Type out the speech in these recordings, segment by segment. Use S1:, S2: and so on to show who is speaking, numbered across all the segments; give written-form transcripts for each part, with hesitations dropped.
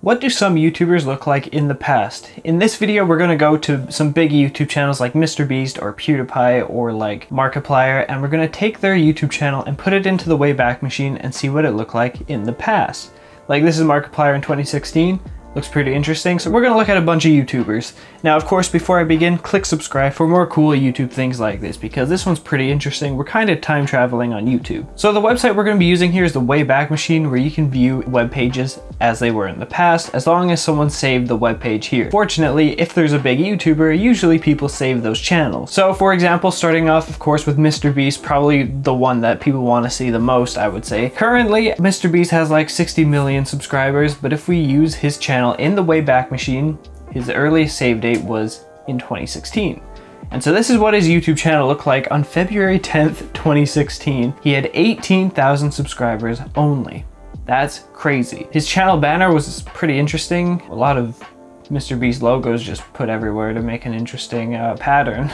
S1: What do some YouTubers look like in the past? In this video, we're going to go to some big YouTube channels like MrBeast or PewDiePie or like Markiplier, and we're going to take their YouTube channel and put it into the Wayback Machine and see what it looked like in the past. Like, this is Markiplier in 2016. Looks pretty interesting, so we're gonna look at a bunch of YouTubers. Now, of course, before I begin, click subscribe for more cool YouTube things like this, because this one's pretty interesting. We're kind of time traveling on YouTube. So the website we're gonna be using here is the Wayback Machine, where you can view web pages as they were in the past, as long as someone saved the web page here. Fortunately, if there's a big YouTuber, usually people save those channels. So for example, starting off, of course, with MrBeast, probably the one that people want to see the most, I would say. Currently, MrBeast has like 60 million subscribers, but if we use his channel in the Wayback Machine, his earliest save date was in 2016. And so this is what his YouTube channel looked like on February 10th, 2016. He had 18,000 subscribers only. That's crazy. His channel banner was pretty interesting. A lot of MrBeast logos just put everywhere to make an interesting pattern.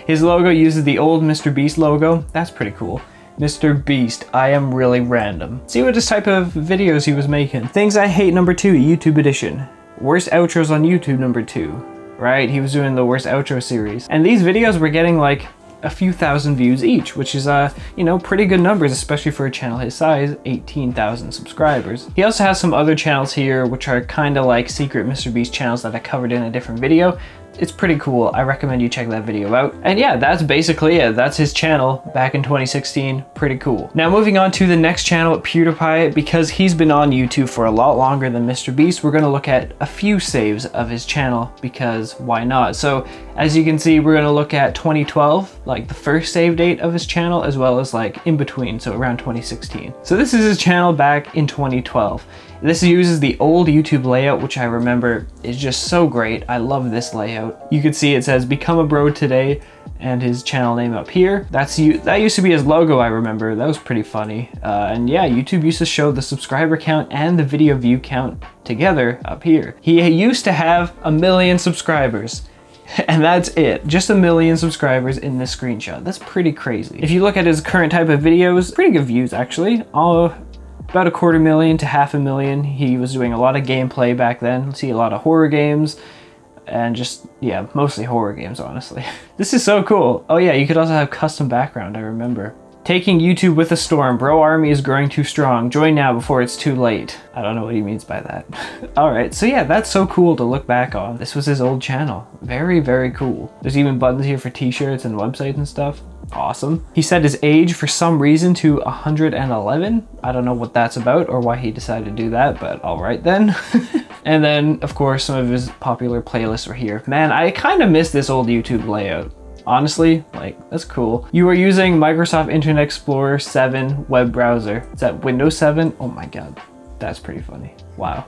S1: His logo uses the old MrBeast logo. That's pretty cool. MrBeast, I am really random. See what this type of videos he was making. Things I hate #2, YouTube edition. Worst outros on YouTube #2. Right, he was doing the worst outro series. And these videos were getting like a few thousand views each, which is, you know, pretty good numbers, especially for a channel his size, 18,000 subscribers. He also has some other channels here, which are kind of like secret MrBeast channels that I covered in a different video. It's pretty cool. I recommend you check that video out. And yeah, that's basically it. That's his channel back in 2016. Pretty cool. Now moving on to the next channel, PewDiePie, because he's been on YouTube for a lot longer than MrBeast, we're going to look at a few saves of his channel, because why not? So as you can see, we're going to look at 2012, like the first save date of his channel, as well as like in between, so around 2016. So this is his channel back in 2012. This uses the old YouTube layout, which I remember is just so great. I love this layout. You can see it says "Become a Bro Today" and his channel name up here. That used to be his logo, I remember. That was pretty funny. And yeah, YouTube used to show the subscriber count and the video view count together up here. He used to have 1 million subscribers. And that's it. Just 1 million subscribers in this screenshot. That's pretty crazy. If you look at his current type of videos, pretty good views actually. About 250,000 to 500,000. He was doing a lot of gameplay back then. See a lot of horror games and just, yeah, mostly horror games, honestly. This is so cool. Oh yeah, you could also have custom background, I remember. Taking YouTube with a storm. Bro army is growing too strong. Join now before it's too late. I don't know what he means by that. Alright, so yeah, that's so cool to look back on. This was his old channel. Very, very cool. There's even buttons here for t-shirts and websites and stuff. Awesome. He set his age for some reason to 111. I don't know what that's about or why he decided to do that, but alright then. And then, of course, some of his popular playlists are here. Man, I kind of miss this old YouTube layout. Honestly, like, that's cool. You are using Microsoft Internet Explorer 7 web browser. Is that Windows 7? Oh my god, that's pretty funny. Wow.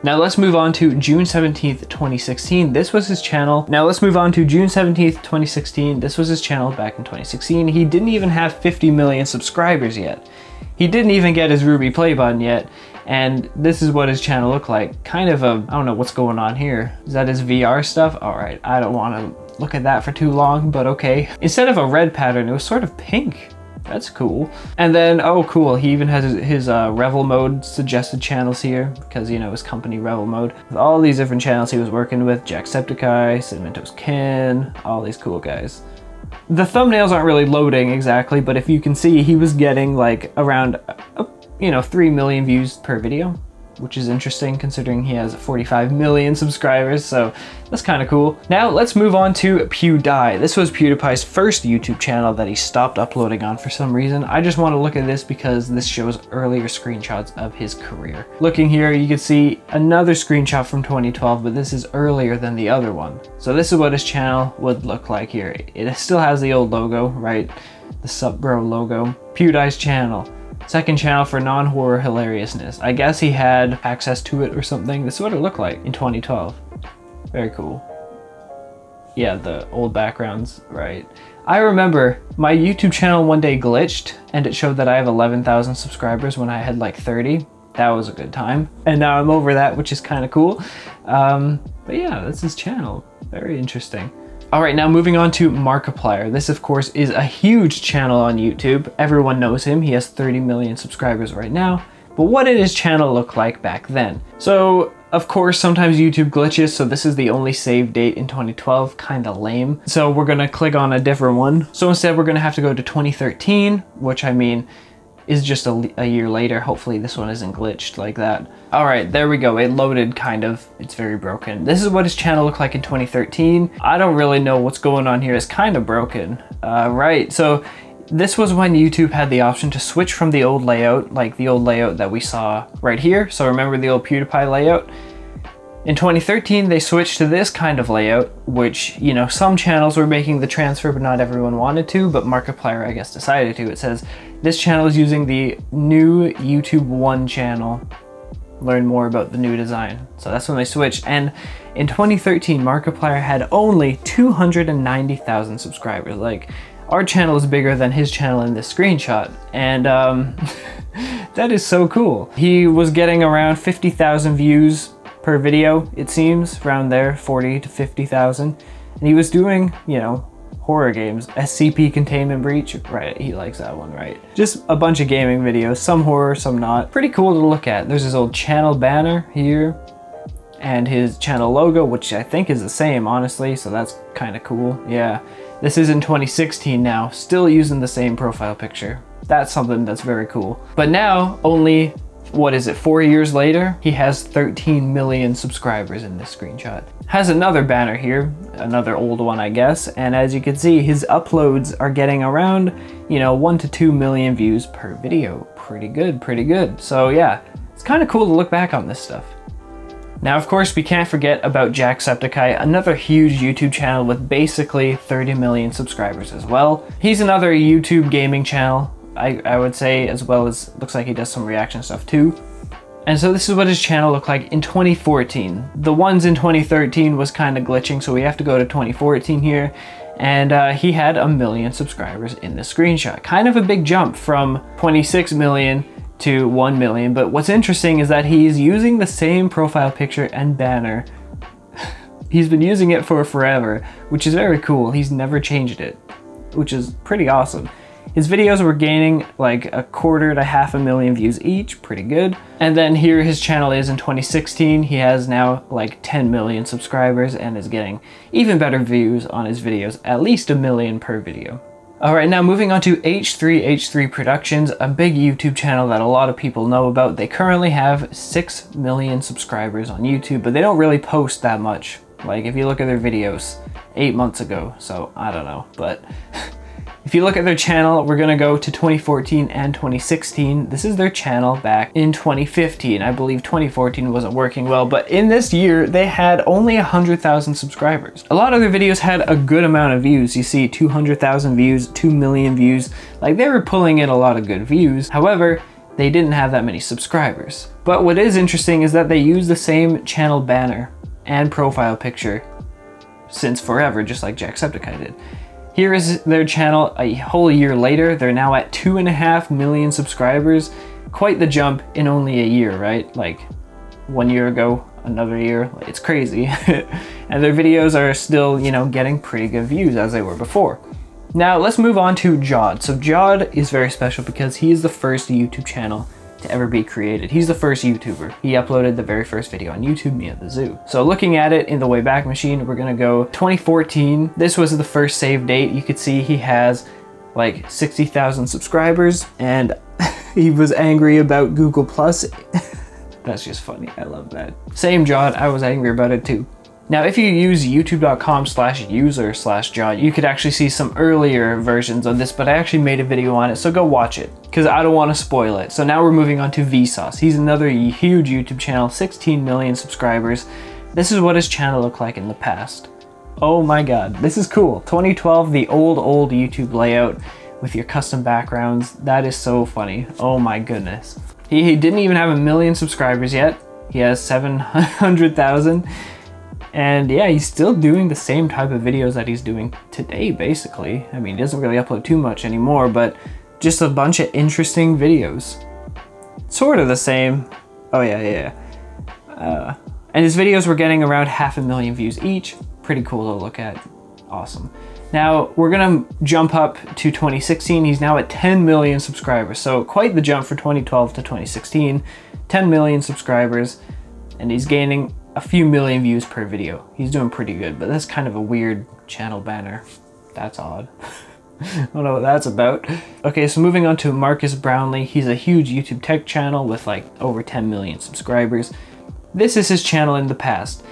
S1: Now let's move on to June 17th, 2016. This was his channel. Now let's move on to June 17th, 2016. This was his channel back in 2016. He didn't even have 50 million subscribers yet. He didn't even get his Ruby play button yet. And this is what his channel looked like. Kind of a, I don't know what's going on here. Is that his VR stuff? All right, I don't want to look at that for too long, but okay. Instead of a red pattern, it was sort of pink. That's cool. And then, oh cool, he even has his Revel mode suggested channels here, because, you know, his company Revel mode. With all these different channels he was working with, Jacksepticeye, Cinnamon Toast Ken, all these cool guys. The thumbnails aren't really loading exactly, but if you can see, he was getting like around, you know, 3 million views per video, which is interesting considering he has 45 million subscribers, so that's kind of cool. Now let's move on to PewDie. This was PewDiePie's first YouTube channel that he stopped uploading on for some reason. I just want to look at this because this shows earlier screenshots of his career. Looking here, you can see another screenshot from 2012, but this is earlier than the other one. So this is what his channel would look like here. It still has the old logo, right? The Sup Bro logo. PewDie's channel. Second channel for non-horror hilariousness. I guess he had access to it or something. This is what it looked like in 2012. Very cool. Yeah, the old backgrounds, right. I remember my YouTube channel one day glitched and it showed that I have 11,000 subscribers when I had like 30. That was a good time. And now I'm over that, which is kind of cool. But yeah, that's his channel. Very interesting. All right, now moving on to Markiplier. This, of course, is a huge channel on YouTube. Everyone knows him. He has 30 million subscribers right now. But what did his channel look like back then? So of course, sometimes YouTube glitches, so this is the only save date in 2012, kinda lame. So we're gonna click on a different one. So instead we're gonna have to go to 2013, which I mean, is just a year later. Hopefully this one isn't glitched like that. All right, there we go. It loaded kind of. It's very broken. This is what his channel looked like in 2013. I don't really know what's going on here. It's kind of broken. Right, so this was when YouTube had the option to switch from the old layout, like the old layout that we saw right here. So remember the old PewDiePie layout? In 2013, they switched to this kind of layout, which, you know, some channels were making the transfer, but not everyone wanted to, but Markiplier, I guess, decided to. It says, this channel is using the new YouTube 1 channel. Learn more about the new design. So that's when they switched. And in 2013, Markiplier had only 290,000 subscribers. Like, our channel is bigger than his channel in this screenshot. And that is so cool. He was getting around 50,000 views per video, it seems, around there, 40 to 50,000. And he was doing, you know, horror games. SCP Containment Breach, right, he likes that one, right? Just a bunch of gaming videos, some horror, some not. Pretty cool to look at. There's his old channel banner here, and his channel logo, which I think is the same, honestly, so that's kind of cool, yeah. This is in 2016 now, still using the same profile picture. That's something that's very cool. But now, only, what is it, 4 years later, he has 13 million subscribers in this screenshot. Has another banner here, another old one, I guess, and as you can see, his uploads are getting around, you know, 1 to 2 million views per video. Pretty good, pretty good. So yeah, it's kind of cool to look back on this stuff. Now, of course, we can't forget about Jacksepticeye, another huge YouTube channel with basically 30 million subscribers as well. He's another YouTube gaming channel, I would say, as well as, looks like he does some reaction stuff too. And so this is what his channel looked like in 2014. The ones in 2013 was kind of glitching, so we have to go to 2014 here. And he had 1 million subscribers in the screenshot. Kind of a big jump from 26 million to 1 million, but what's interesting is that he's using the same profile picture and banner. He's been using it for forever, which is very cool. He's never changed it, which is pretty awesome. His videos were gaining like 1/4 to 500,000 views each, pretty good. And then here his channel is in 2016. He has now like 10 million subscribers and is getting even better views on his videos, at least 1 million per video. Alright, now moving on to H3 Productions, a big YouTube channel that a lot of people know about. They currently have 6 million subscribers on YouTube, but they don't really post that much. Like, if you look at their videos 8 months ago, so I don't know, but if you look at their channel, we're gonna go to 2014 and 2016. This is their channel back in 2015. I believe 2014 wasn't working well, but in this year, they had only 100,000 subscribers. A lot of their videos had a good amount of views. You see 200,000 views, 2 million views. Like, they were pulling in a lot of good views. However, they didn't have that many subscribers. But what is interesting is that they use the same channel banner and profile picture since forever, just like Jacksepticeye did. Here is their channel a whole year later. They're now at 2.5 million subscribers. Quite the jump in only a year, right? Like 1 year ago, another year. It's crazy. And their videos are still, you know, getting pretty good views as they were before. Now let's move on to Jod. So Jod is very special because he is the first YouTube channel to ever be created. He's the first YouTuber. He uploaded the very first video on YouTube, Me at the Zoo. So looking at it in the Wayback Machine, we're gonna go 2014. This was the first save date. You could see he has like 60,000 subscribers, and he was angry about Google Plus. That's just funny, I love that. Same Jod, I was angry about it too. Now, if you use youtube.com/user/Jod, you could actually see some earlier versions of this, but I actually made a video on it, so go watch it, because I don't want to spoil it. So now we're moving on to Vsauce. He's another huge YouTube channel, 16 million subscribers. This is what his channel looked like in the past. Oh my god, this is cool. 2012, the old YouTube layout with your custom backgrounds. That is so funny. Oh my goodness. He didn't even have 1 million subscribers yet. He has 700,000. And yeah, he's still doing the same type of videos that he's doing today, basically. I mean, he doesn't really upload too much anymore, but just a bunch of interesting videos. Sort of the same. Oh yeah. And his videos were getting around 500,000 views each. Pretty cool to look at. Awesome. Now we're gonna jump up to 2016. He's now at 10 million subscribers. So quite the jump for 2012 to 2016, 10 million subscribers, and he's gaining a few million views per video. He's doing pretty good, but that's kind of a weird channel banner. That's odd. I don't know what that's about. Okay, so moving on to Marcus Brownlee. He's a huge YouTube tech channel with like over 10 million subscribers. This is his channel in the past,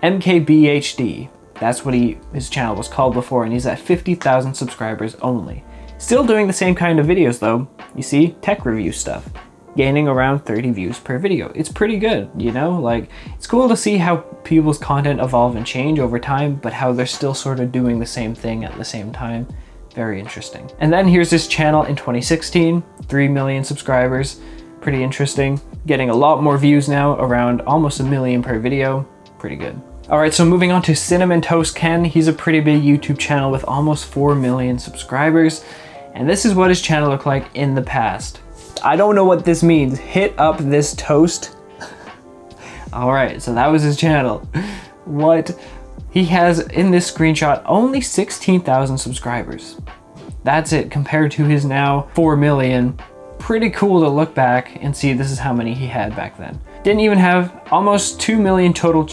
S1: MKBHD. That's what his channel was called before, and he's at 50,000 subscribers only. Still doing the same kind of videos though. You see, tech review stuff. Gaining around 30 views per video. It's pretty good, you know? Like, it's cool to see how people's content evolve and change over time, but how they're still sort of doing the same thing at the same time. Very interesting. And then here's his channel in 2016, 3 million subscribers. Pretty interesting. Getting a lot more views now, around almost 1 million per video. Pretty good. All right, so moving on to Cinnamon Toast Ken. He's a pretty big YouTube channel with almost 4 million subscribers. And this is what his channel looked like in the past. I don't know what this means. Hit up this toast. All right, so that was his channel. What? He has, in this screenshot, only 16,000 subscribers. That's it compared to his now 4 million. Pretty cool to look back and see this is how many he had back then. Didn't even have almost 2 million total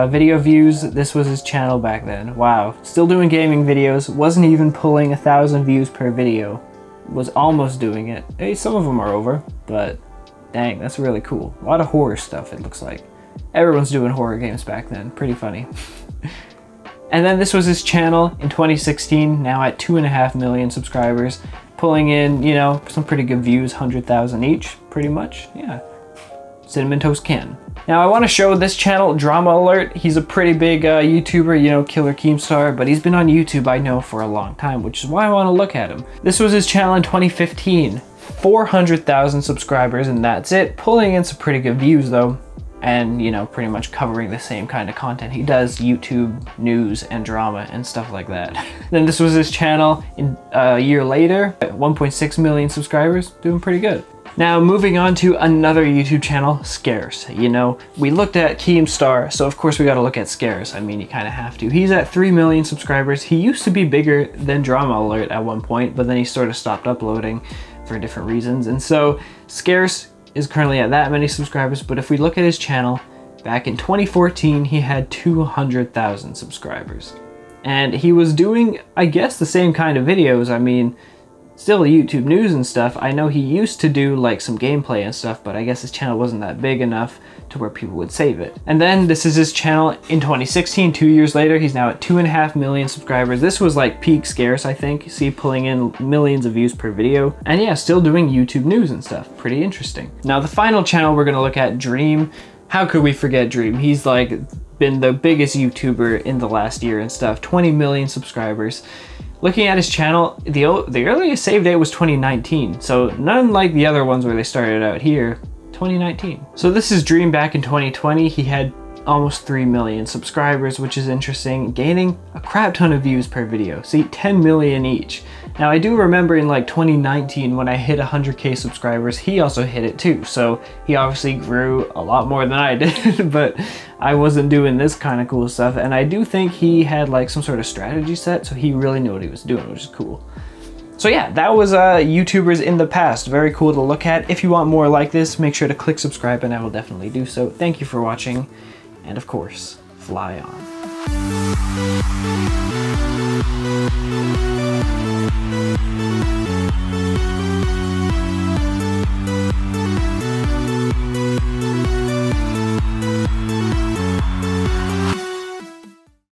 S1: video views. This was his channel back then. Wow. Still doing gaming videos. Wasn't even pulling 1,000 views per video. Was almost doing it. Hey, some of them are over, but dang, that's really cool. A lot of horror stuff, it looks like. Everyone's doing horror games back then. Pretty funny. And then this was his channel in 2016, now at 2.5 million subscribers, pulling in, you know, some pretty good views, 100,000 each, pretty much, yeah. Cinnamon Toast Ken. Now I want to show this channel, Drama Alert. He's a pretty big YouTuber, you know, Killer Keemstar, but he's been on YouTube, I know, for a long time, which is why I want to look at him. This was his channel in 2015, 400,000 subscribers, and that's it. Pulling in some pretty good views though. And, you know, pretty much covering the same kind of content he does, YouTube, news, and drama, and stuff like that. Then this was his channel in a year later, 1.6 million subscribers, doing pretty good. Now, moving on to another YouTube channel, Scarce. You know, we looked at Keemstar, so of course we gotta look at Scarce. I mean, you kinda have to. He's at 3 million subscribers. He used to be bigger than Drama Alert at one point, but then he sort of stopped uploading for different reasons. And so, Scarce is currently at that many subscribers, but if we look at his channel, back in 2014, he had 200,000 subscribers. And he was doing, I guess, the same kind of videos. I mean, still YouTube news and stuff. I know he used to do like some gameplay and stuff, but I guess his channel wasn't that big enough to where people would save it. And then this is his channel in 2016, 2 years later. He's now at 2.5 million subscribers. This was like peak Scarce, I think. See, pulling in millions of views per video. And yeah, still doing YouTube news and stuff. Pretty interesting. Now the final channel we're gonna look at, Dream. How could we forget Dream? He's like been the biggest YouTuber in the last year and stuff. 20 million subscribers. Looking at his channel, the earliest save date was 2019, so none like the other ones where they started out here, 2019. So this is Dream back in 2020. He had almost 3 million subscribers, which is interesting, gaining a crap ton of views per video. See, 10 million each. Now I do remember in like 2019 when I hit 100k subscribers, he also hit it too. So he obviously grew a lot more than I did, but I wasn't doing this kind of cool stuff. And I do think he had like some sort of strategy set, so he really knew what he was doing, which is cool. So yeah, that was YouTubers in the past. Very cool to look at. If you want more like this, make sure to click subscribe and I will definitely do so. Thank you for watching. And of course, fly on.